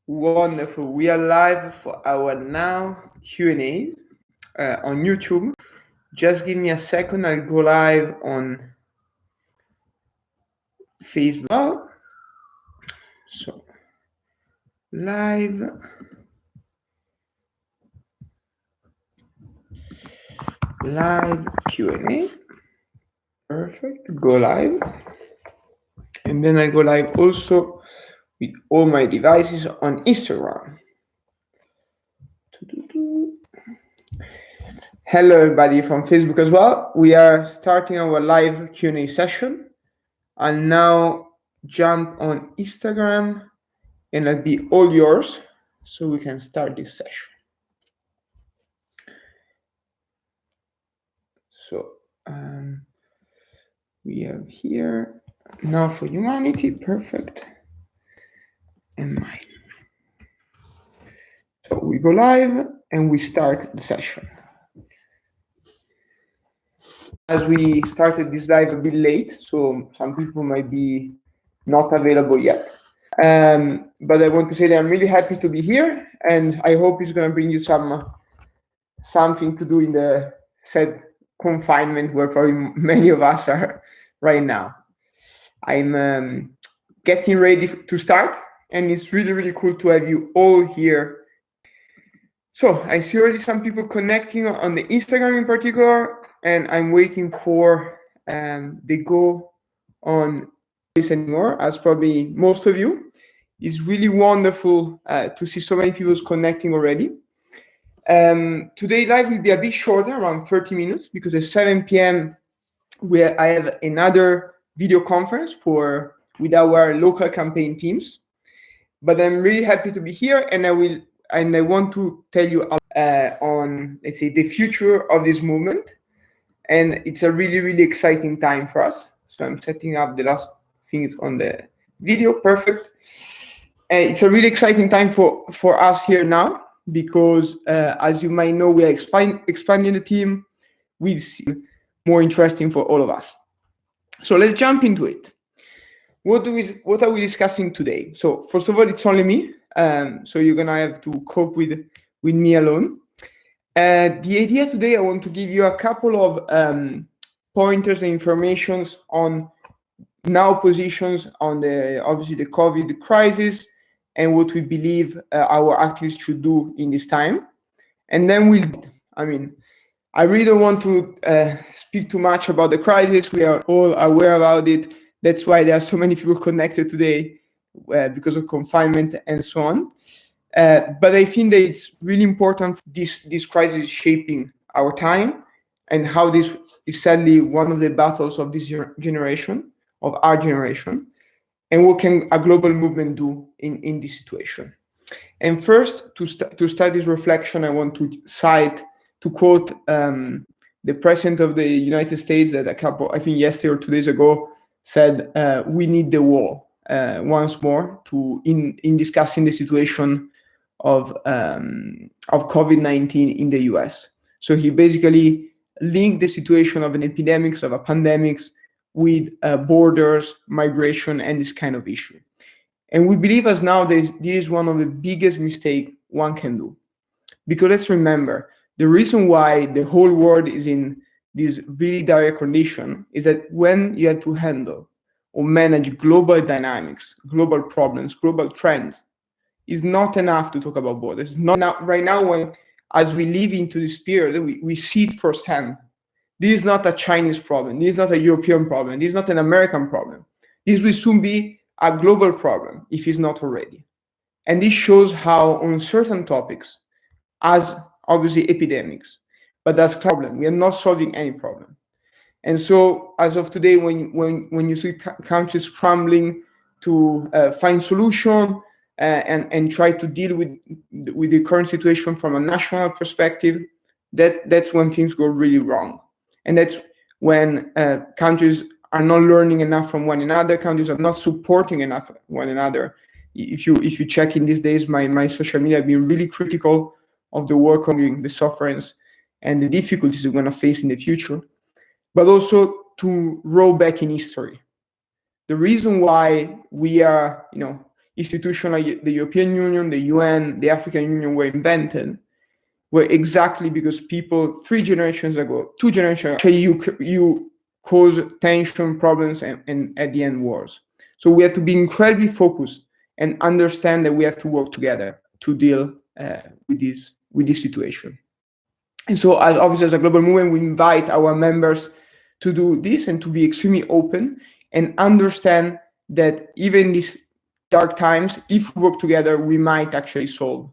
Wonderful. We are live for our now Q&A on YouTube. Just give me a second. I'll go live on Facebook. So, live Q&A. Perfect. Go live. And then I go live also with all my devices on Instagram. Hello everybody from Facebook as well. We are starting our live Q&A session. I'll now jump on Instagram and I'll be all yours so we can start this session. So we have here Now for Humanity, perfect, and mine. So we go live and we start the session. As we started this live a bit late, so some people might be not available yet. But I want to say that I'm really happy to be here, and I hope it's going to bring you something to do in the said confinement where probably many of us are right now. I'm getting ready to start, and it's really, really cool to have you all here. So I see already some people connecting on the Instagram in particular, and I'm waiting for they go on this anymore, as probably most of you. It's really wonderful to see so many people connecting already. Today live will be a bit shorter, around 30 minutes, because at 7 p.m. where I have another video conference with our local campaign teams. But I'm really happy to be here, and I want to tell you on, let's say, the future of this movement. And it's a really, really exciting time for us. So I'm setting up the last things on the video. Perfect. It's a really exciting time for us here now, because as you might know, we are expanding the team. We see more interesting for all of us. So let's jump into it. What are we discussing today? So first of all, it's only me. So you're gonna have to cope with me alone. The idea today, I want to give you a couple of pointers and informations on now positions on obviously the COVID crisis and what we believe our activists should do in this time. And then I really don't want to speak too much about the crisis. We are all aware about it. That's why there are so many people connected today because of confinement and so on. But I think that it's really important. This crisis is shaping our time, and how this is sadly one of the battles of this generation, of our generation, and what can a global movement do in this situation. And first, to start this reflection, I want to quote the President of the United States that I think yesterday or 2 days ago, said, we need the wall once more in discussing the situation of COVID-19 in the US. So he basically linked the situation of an epidemic, of a pandemic, with borders, migration, and this kind of issue. And we believe as now this is one of the biggest mistakes one can do. Because let's remember, the reason why the whole world is in this really dire condition is that when you have to handle or manage global dynamics, global problems, global trends, it's not enough to talk about borders. It's not enough. Right now, as we live into this period, we see it firsthand. This is not a Chinese problem. This is not a European problem. This is not an American problem. This will soon be a global problem, if it's not already. And this shows how on certain topics, as obviously epidemics, but that's a problem. We are not solving any problem. And so as of today, when you see countries scrambling to find solution and try to deal with the current situation from a national perspective, that's when things go really wrong. And that's when countries are not learning enough from one another. Countries are not supporting enough one another. If you check in these days, my social media have been really critical of the work on the sufferings and the difficulties we're going to face in the future, but also to roll back in history. The reason why we are, institutions like the European Union, the UN, the African Union were invented were exactly because people 3 generations ago, 2 generations, actually you cause tension, problems, and at the end wars. So we have to be incredibly focused and understand that we have to work together to deal with this situation. And so, obviously, as a global movement, we invite our members to do this and to be extremely open and understand that even in these dark times, if we work together, we might actually solve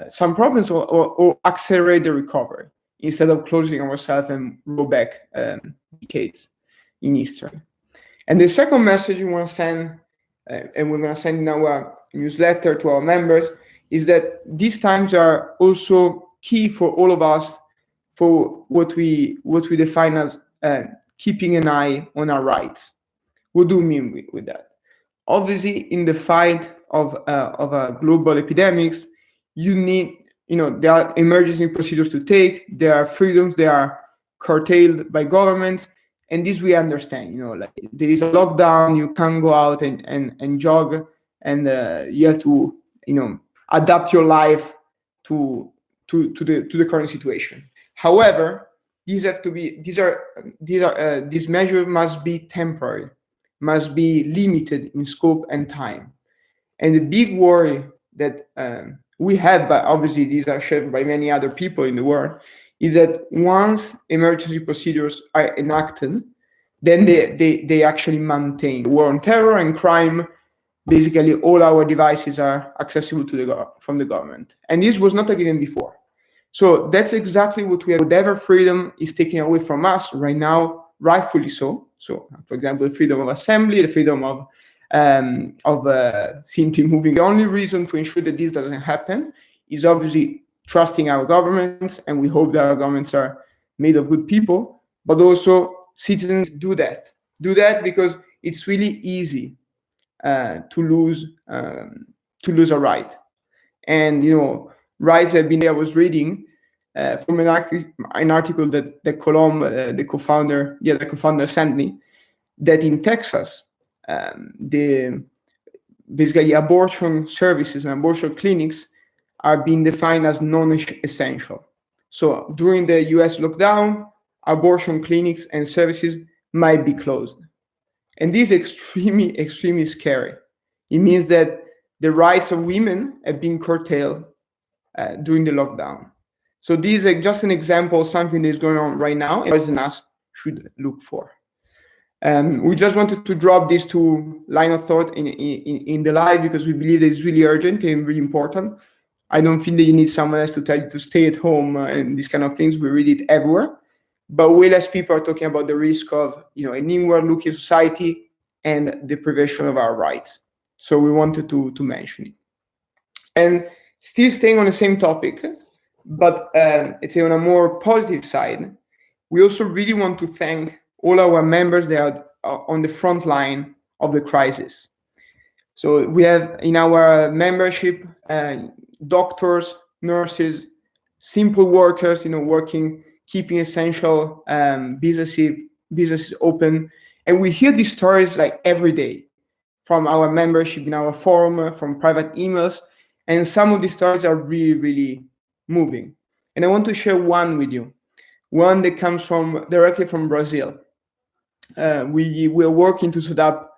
some problems or accelerate the recovery instead of closing ourselves and go back decades in history. And the second message we want to send, and we're going to send in our newsletter to our members, is that these times are also key for all of us for what we define as keeping an eye on our rights. What do we mean with that? Obviously, in the fight of global epidemics, you need, there are emergency procedures to take, there are freedoms, they are curtailed by governments, and this we understand. Like there is a lockdown, you can't go out and jog, and you have to, adapt your life to the current situation. However, these measures must be temporary, must be limited in scope and time. And the big worry that we have, but obviously these are shared by many other people in the world, is that once emergency procedures are enacted, then they actually maintain the war on terror and crime. Basically, all our devices are accessible from the government. And this was not a given before. So that's exactly what we have. Whatever freedom is taken away from us right now, rightfully so. So, for example, the freedom of assembly, the freedom of simply moving. The only reason to ensure that this doesn't happen is obviously trusting our governments, and we hope that our governments are made of good people, but also citizens do that because it's really easy to lose a right. And rights have been. I was reading from an article that Colomb, the co-founder sent me, that in Texas, basically abortion services and abortion clinics are being defined as non-essential. So during the US lockdown, abortion clinics and services might be closed. And this is extremely, extremely scary. It means that the rights of women have been curtailed during the lockdown. So this is just an example of something that is going on right now and us should look for. We just wanted to drop these 2 lines of thought in the live because we believe that it's really urgent and really important. I don't think that you need someone else to tell you to stay at home and these kind of things. We read it everywhere. But way less people are talking about the risk of an inward-looking society and the privation of our rights. So we wanted to mention it. And still staying on the same topic, but it's on a more positive side, we also really want to thank all our members that are on the front line of the crisis. So we have in our membership doctors, nurses, simple workers, working, keeping essential businesses open. And we hear these stories like every day from our membership in our forum, from private emails. And some of these stories are really, really moving. And I want to share one with you, one that comes directly from Brazil. We are working to set up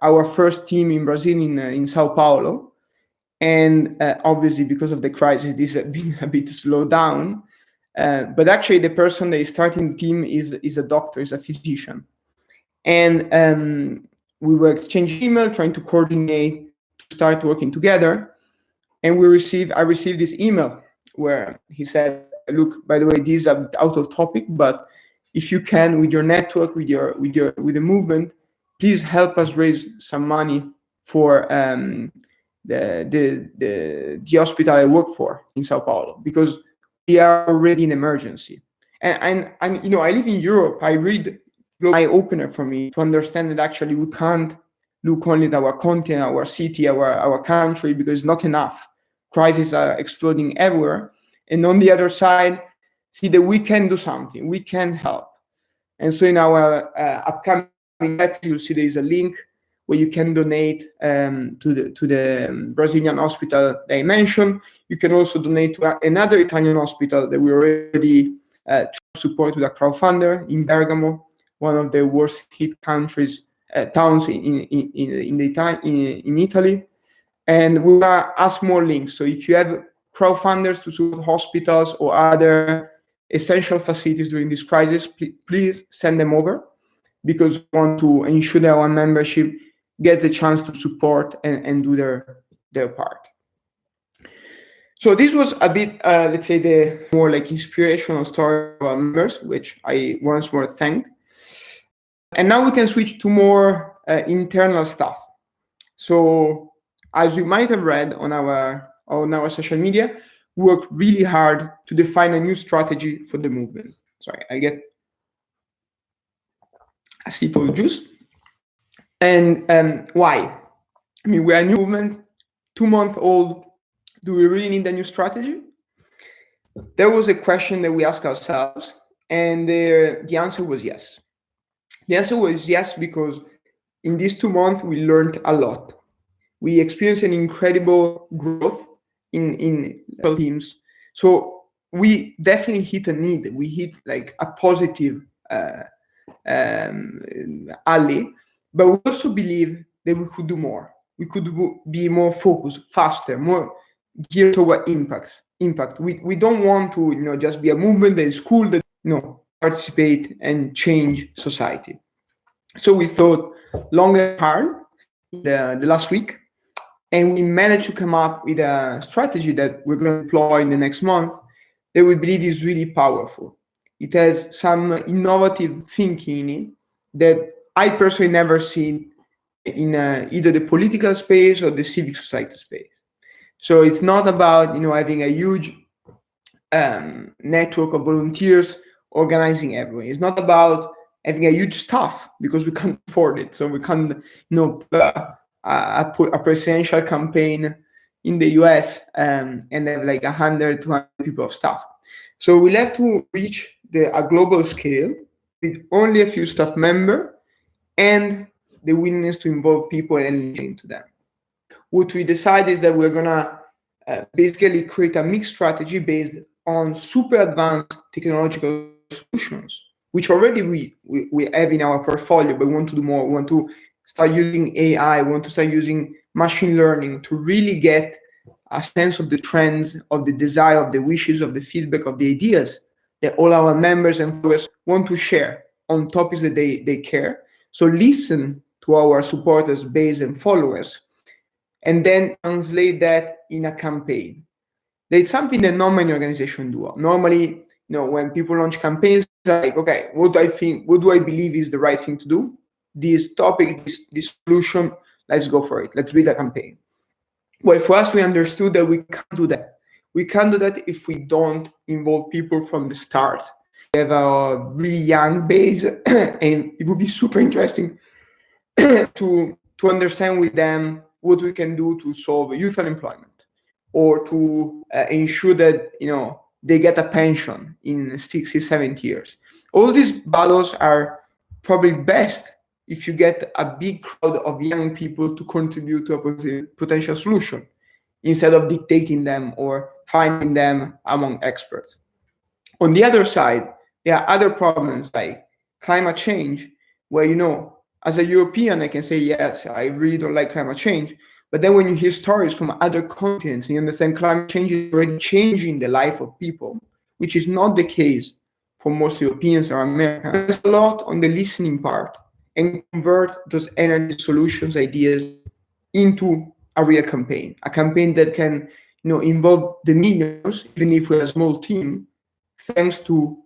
our first team in Brazil, in Sao Paulo. And obviously, because of the crisis, this has been a bit slowed down. But actually, the person that is starting the team is a doctor, is a physician. And we were exchanging email, trying to coordinate to start working together. And I received this email where he said, "Look, by the way, this is out of topic, but if you can, with your network, with the movement, please help us raise some money for the hospital I work for in Sao Paulo, because we are already in emergency." And I live in Europe. I read eye opener for me to understand that actually we can't look only at our continent, our city, our country, because it's not enough. Crises are exploding everywhere. And on the other side, see that we can do something, we can help. And so in our upcoming letter, you'll see there is a link where you can donate to the Brazilian hospital that I mentioned. You can also donate to another Italian hospital that we already support with a crowdfunder in Bergamo, one of the worst hit towns in Italy. And we're gonna ask more links. So if you have crowdfunders to support hospitals or other essential facilities during this crisis, please send them over, because we want to ensure that our membership gets a chance to support and do their part. So this was a bit, let's say, the more like inspirational story of our members, which I once more thank. And now we can switch to more internal stuff. So as you might have read on our social media, we work really hard to define a new strategy for the movement. Sorry, I get a sip of juice. And why? I mean, we're a new movement, 2 months old. Do we really need a new strategy? There was a question that we asked ourselves, and the answer was yes. The answer was yes, because in these 2 months, we learned a lot. We experienced an incredible growth in teams. So we definitely hit a need. We hit like a positive alley, but we also believe that we could do more. We could be more focused, faster, more geared toward impact. We don't want to, just be a movement that is cool, that participate and change society. So we thought long and hard the last week, and we managed to come up with a strategy that we're going to deploy in the next month that we believe is really powerful. It has some innovative thinking in it that I personally never seen in either the political space or the civic society space. So it's not about having a huge network of volunteers organizing everything. It's not about having a huge staff, because we can't afford it. So we can't put a presidential campaign in the US and have like 100, 200 people of staff. So we'll have to reach a global scale with only a few staff members and the willingness to involve people and listen to them. What we decided is that we're gonna basically create a mixed strategy based on super advanced technological solutions, which already we have in our portfolio, but we want to do more. We want to start using AI, we want to start using machine learning to really get a sense of the trends, of the desire, of the wishes, of the feedback, of the ideas that all our members and followers want to share on topics that they care. So listen to our supporters, base, and followers, and then translate that in a campaign. That's something that not many organizations do. Normally, when people launch campaigns, like, okay, what do I believe is the right thing to do? This topic, this solution, let's go for it. Let's build a campaign. Well, for us, we understood that we can't do that. We can't do that if we don't involve people from the start. We have a really young base, and it would be super interesting to understand with them what we can do to solve youth unemployment, or to ensure that they get a pension in 60, 70 years. All these battles are probably best if you get a big crowd of young people to contribute to a potential solution, instead of dictating them or finding them among experts. On the other side, there are other problems like climate change, where, as a European, I can say, yes, I really don't like climate change. But then when you hear stories from other continents, and you understand climate change is already changing the life of people, which is not the case for most Europeans or Americans. There's a lot on the listening part, and convert those energy solutions ideas into a real campaign, a campaign that can involve the millions, even if we're a small team, thanks to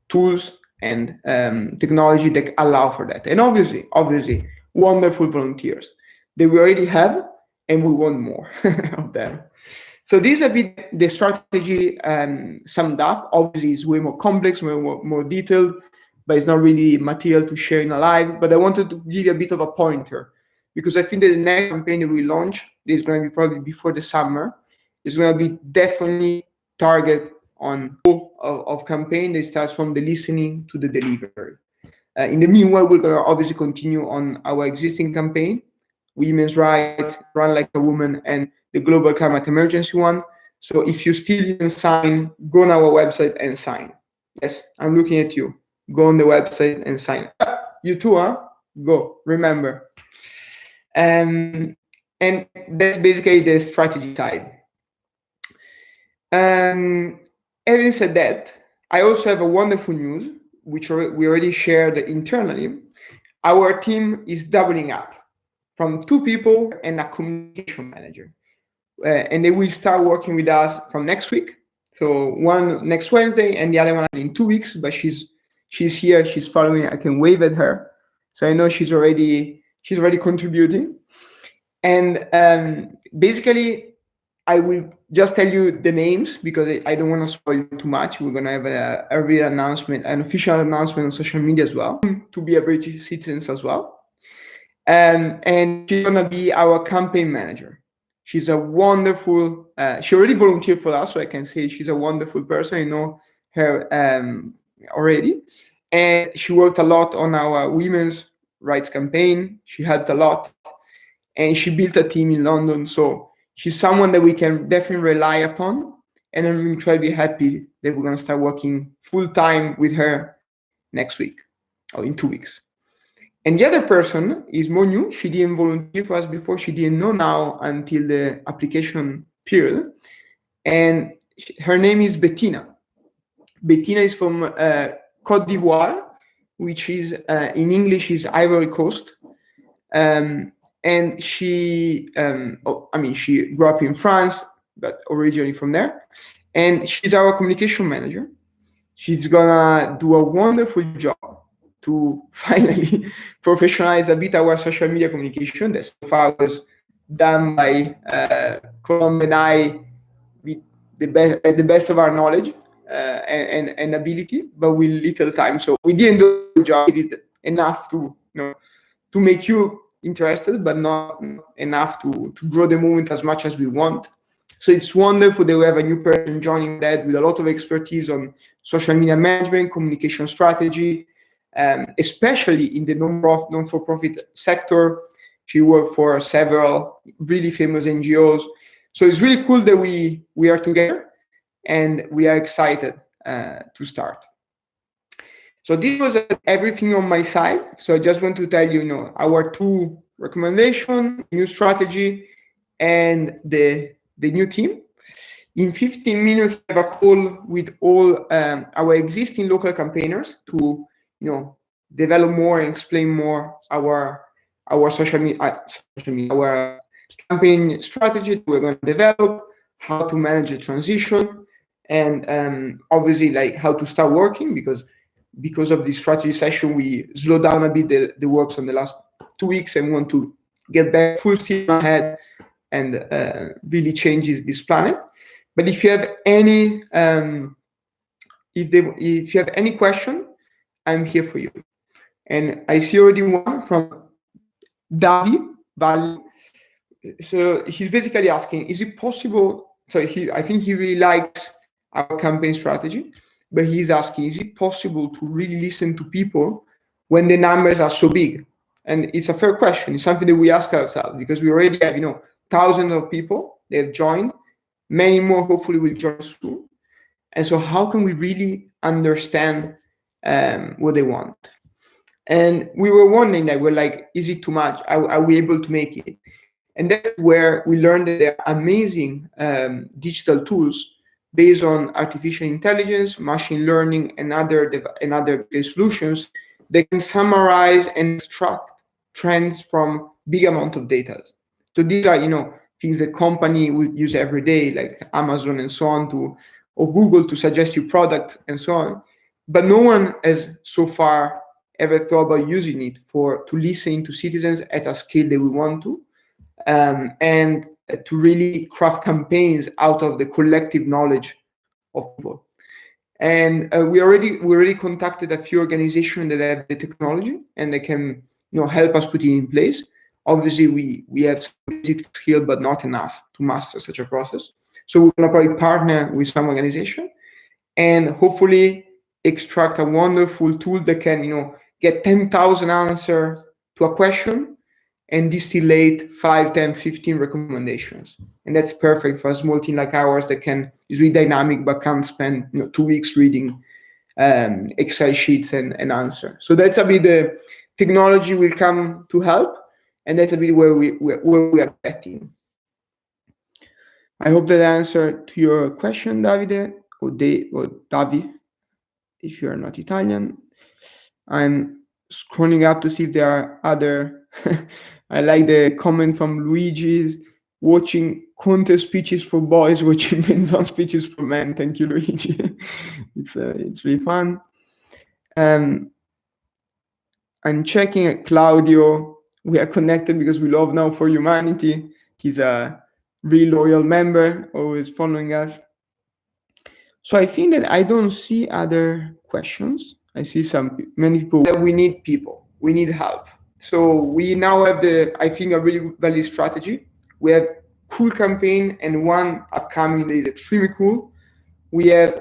tools and technology that allow for that. And obviously, wonderful volunteers that we already have, and we want more of them. So this is a bit the strategy summed up. Obviously, it's way more complex, way more detailed, but it's not really material to share in a live. But I wanted to give you a bit of a pointer, because I think that the next campaign that we launch is going to be probably before the summer. It's going to be definitely target on of campaign that starts from the listening to the delivery. In the meanwhile, we're going to obviously continue on our existing campaign, Women's Rights, Run Like a Woman, and the Global Climate Emergency one. So if you still didn't sign, go on our website and sign. Yes, I'm looking at you. Go on the website and sign. You too, huh? Go, remember. And that's basically the strategy side. Having said that, I also have a wonderful news, which we already shared internally. Our team is doubling up from 2 people and a communication manager. And they will start working with us from next week. So one next Wednesday and the other one in 2 weeks, but she's here, she's following, I can wave at her. So I know she's already contributing. And basically, I will just tell you the names because I don't want to spoil too much. We're going to have a real announcement, an official announcement on social media as well, to be a British citizens as well. And she's going to be our campaign manager. She's a wonderful, she already volunteered for us, so I can say she's a wonderful person. I know her already. And she worked a lot on our women's rights campaign. She helped a lot. And she built a team in London. So she's someone that we can definitely rely upon. And I'm incredibly happy that we're going to start working full time with her next week or in 2 weeks. And the other person is more new. She didn't volunteer for us before. She didn't know now until the application period. And her name is Bettina. Bettina is from Côte d'Ivoire, which is in English is Ivory Coast. And she, she grew up in France, but originally from there. And she's our communication manager. She's gonna do a wonderful job to finally professionalize a bit our social media communication that so far was done by Colombe and I with the best of our knowledge and ability, but with little time. So we didn't do the job. We did enough to make you interested, but not enough to grow the movement as much as we want. So it's wonderful that we have a new person joining that with a lot of expertise on social media management, communication strategy, especially in the non-for-profit sector. She worked for several really famous NGOs. So it's really cool that we are together and we are excited to start. So this was everything on my side. So I just want to tell you, our 2 recommendations, new strategy, and the new team. In 15 minutes, I have a call with all our existing local campaigners to, develop more and explain more our social media, our campaign strategy we're going to develop, how to manage the transition, and obviously like how to start working because of this strategy session, we slow down a bit the works on the last 2 weeks and want to get back full steam ahead and really change this planet. But if you have any, if you have any question, I'm here for you. And I see already one from Davi Valley. So he's basically asking, is it possible? So I think he really likes our campaign strategy. But he's asking, is it possible to really listen to people when the numbers are so big? And it's a fair question. It's something that we ask ourselves because we already have, thousands of people that have joined. Many more hopefully will join soon. And so how can we really understand what they want? And we were wondering that we're like, is it too much? Are we able to make it? And that's where we learned that there are amazing digital tools based on artificial intelligence, machine learning, and other solutions that can summarize and extract trends from big amount of data. So these are, things that company would use every day, like Amazon and so on, or Google to suggest you product and so on. But no one has so far ever thought about using it to listen to citizens at a scale that we want to, and to really craft campaigns out of the collective knowledge of people. And we already contacted a few organizations that have the technology and they can help us put it in place. Obviously, we have some basic skill, but not enough to master such a process. So we're going to probably partner with some organization and hopefully extract a wonderful tool that can get 10,000 answers to a question and distillate 5, 10, 15 recommendations. And that's perfect for a small team like ours that is really dynamic but can't spend 2 weeks reading Excel sheets and answer. So that's a bit the technology will come to help, and that's a bit where we are getting. I hope that answered to your question, Davide, or Davi, if you are not Italian. I'm scrolling up to see if there are other. I like the comment from Luigi, watching Conte speeches for boys, watching Benzon speeches for men. Thank you, Luigi. It's really fun. I'm checking at Claudio. We are connected because we love Now for Humanity. He's a really loyal member, always following us. So I think that I don't see other questions. I see many people that we need people. We need help. So we now have I think, a really valid strategy. We have cool campaign and one upcoming that is extremely cool. We have,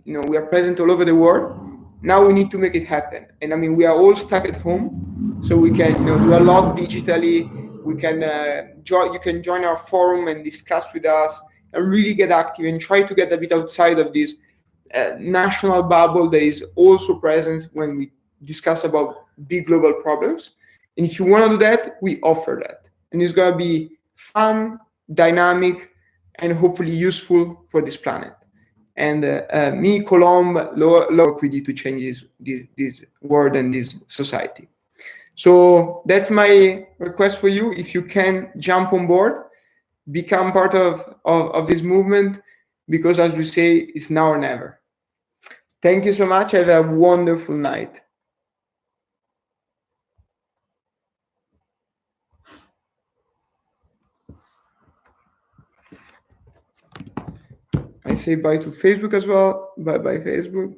we are present all over the world. Now we need to make it happen. And I mean, we are all stuck at home, so we can, do a lot digitally. We can you can join our forum and discuss with us and really get active and try to get a bit outside of this national bubble that is also present when we discuss about big global problems. And if you want to do that, we offer that. And it's going to be fun, dynamic, and hopefully useful for this planet. And me, Colombe, work with you to change this world and this society. So that's my request for you. If you can jump on board, become part of this movement, because as we say, it's now or never. Thank you so much. Have a wonderful night. I say bye to Facebook as well. Bye-bye, Facebook.